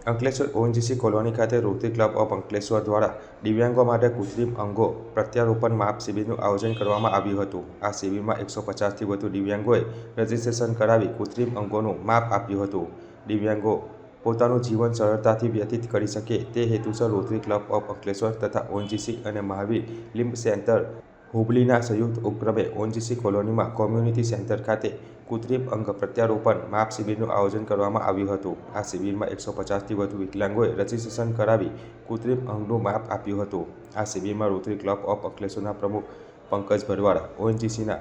Ankleshwar ONGC colony ખાતે rotary club of Ankleshwar દ્વારા દિવ્યાંગો માટે કૃત્રિમ અંગો પ્રત્યારોપણ માપ શિબિરનું આયોજન કરવામાં આવ્યું હતું। આ શિબિરમાં 150થી વધુ દિવ્યાંગોએ રજીસ્ટ્રેશન કરાવી કૃત્રિમ અંગોનું માપ આપ્યું હતું। દિવ્યાંગો પોતાનું જીવન સરળતાથી વ્યતીત કરી શકે તે હેતુસર રોટરી ક્લબ ઓફ અંકલેશ્વર તથા ઓએનજીસી અને મહાવીર લિમ્બ સેન્ટર હુબલીના સંયુક્ત ઉપક્રમે ઓએનજીસી કોલોનીમાં કોમ્યુનિટી સેન્ટર ખાતે કૃત્રિમ અંગ પ્રત્યારોપણ માપ શિબિરનું આયોજન કરવામાં આવ્યું હતું। આ શિબિરમાં 150થી વધુ વિકલાંગોએ રજીસ્ટ્રેશન કરાવી કૃત્રિમ અંગનું માપ આપ્યું હતું। આ શિબિરમાં રોટરી ક્લબ ઓફ અંકલેશ્વરના પ્રમુખ પંકજ ભરવાડ, ઓએનજીસીના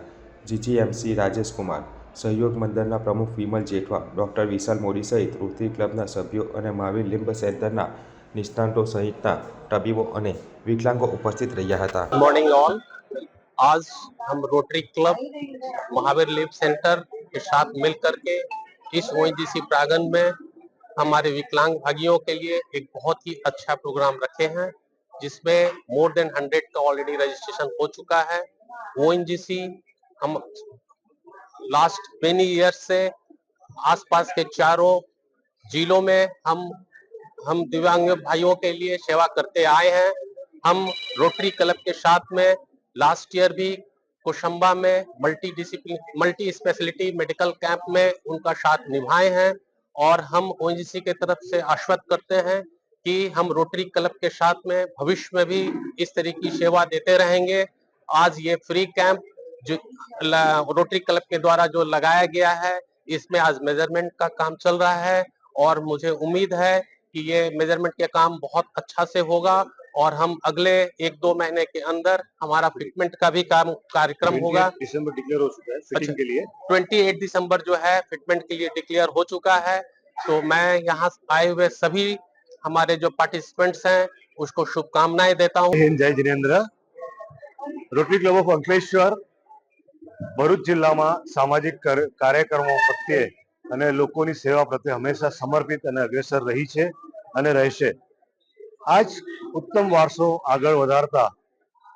જીજીએમસી રાજેશ કુમાર, સહયોગ મંડળના પ્રમુખ વિમલ જેઠવા, ડોક્ટર વિશાલ મોદી સહિત રોટરી ક્લબના સભ્યો અને મહાવીર લિમ્બ સેન્ટરના નિષ્ણાતો સહિતના તબીબો અને વિકલાંગો ઉપસ્થિત રહ્યા હતા। Morning all. आज हम rotary club Mahavir limb centre के साथ मिलकर के इस ओएनजीसी प्रांगण में हमारे विकलांग भाइयों के लिए एक बहुत ही अच्छा प्रोग्राम रखे हैं, जिसमें मोर देन 100 का ऑलरेडी रजिस्ट्रेशन हो चुका है। ओएनजीसी हम लास्ट मेनी ईयर्स से आसपास के चारों जिलों में हम दिव्यांग भाइयों के लिए सेवा करते आए हैं। हम रोटरी क्लब के साथ में लास्ट ईयर भी कोशंबा में मल्टी स्पेशलिटी मेडिकल कैंप में उनका साथ निभाए हैं और हम ओएनजीसी के तरफ से आश्वस्त करते हैं कि हम रोटरी क्लब के साथ में भविष्य में भी इस तरह की सेवा देते रहेंगे। आज ये फ्री कैंप जो रोटरी क्लब के द्वारा जो लगाया गया है, इसमें आज मेजरमेंट का काम चल रहा है और मुझे उम्मीद है कि ये मेजरमेंट के काम बहुत अच्छा से होगा और हम अगले 1-2 महीने के अंदर हमारा फिटमेंट का भी कार्यक्रम होगा। दिसंबर डिक्लेयर हो चुका है फिटिंग के लिए। 28 दिसंबर जो है फिटमेंट के लिए डिक्लेयर हो चुका है। तो मैं यहाँ आए हुए सभी हमारे जो पार्टिसिपेंट्स हैं उसको शुभकामनाएं देता हूँ। जय जिनेन्द्र। Rotary club of Ankleshwar Bharuch जिल्लाમાં સામાજિક કાર્યક્રમો પ્રત્યે અને લોકોની સેવા પ્રત્યે હંમેશા સમર્પિત અને અગ્રેસર રહી છે અને રહેશે। આજ ઉત્તમ વારસો આગળ વધારતા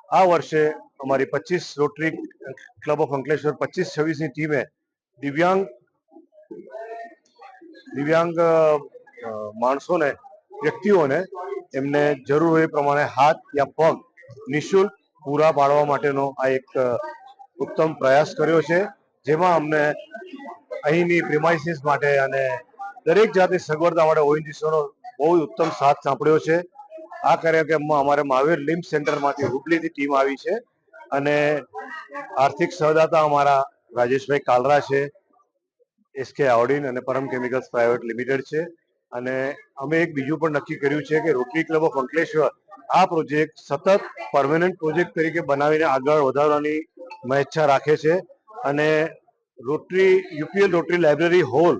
આ વર્ષે અમારી 25 રોટરી ક્લબ ઓફ અંકલેશ્વર 25-26ની ટીમે દિવ્યાંગ માણસોને વ્યક્તિઓને એમને જરૂર હોય પ્રમાણે હાથ या પગ નિઃશુલ્ક પૂરા પાડવા માટેનો આ એક ઉત્તમ પ્રયાસ કર્યો છે, જેમાં અમને અહીંની પ્રિમાઇસીસ માટે અને દરેક જાતની સગવડતા માટે ઓએનજીસીનો બહુ ઉત્તમ સાથ સાંપડ્યો છે। આ કાર્યક્રમમાં અમારે મહાવીર લિમ્બ સેન્ટરમાંથી હુબલીથી ટીમ આવી છે અને આર્થિક સહદાતા અમારા રાજેશભાઈ કાલરા છે, એસકે આવડીન અને પરમ કેમિકલ્સ પ્રાઇવેટ લિમિટેડ છે અને અમે એક બીજું પણ નક્કી કર્યું છે કે રોટરી ક્લબ ઓફ અંકલેશ્વર આ પ્રોજેક્ટ સતત પરમેનન્ટ પ્રોજેક્ટ તરીકે બનાવીને આગળ વધારવાની ઈચ્છા રાખે છે અને યુપીએલ રોટરી લાઇબ્રેરી હોલ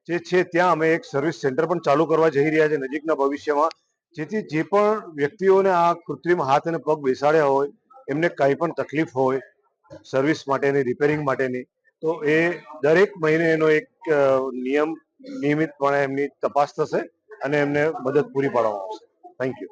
જે છે ત્યાં અમે એક સર્વિસ સેન્ટર પણ ચાલુ કરવા જઈ રહ્યા છે નજીકના ભવિષ્યમાં, જેથી જે પણ વ્યક્તિઓને આ કૃત્રિમ હાથ અને પગ બેસાડ્યા હોય એમને કંઈ પણ તકલીફ હોય સર્વિસ માટેની, રિપેરિંગ માટેની, તો એ દરેક મહિને એનો એક નિયમિતપણે એમની તપાસ થશે અને એમને મદદ પૂરી પાડવામાં આવશે। Thank you.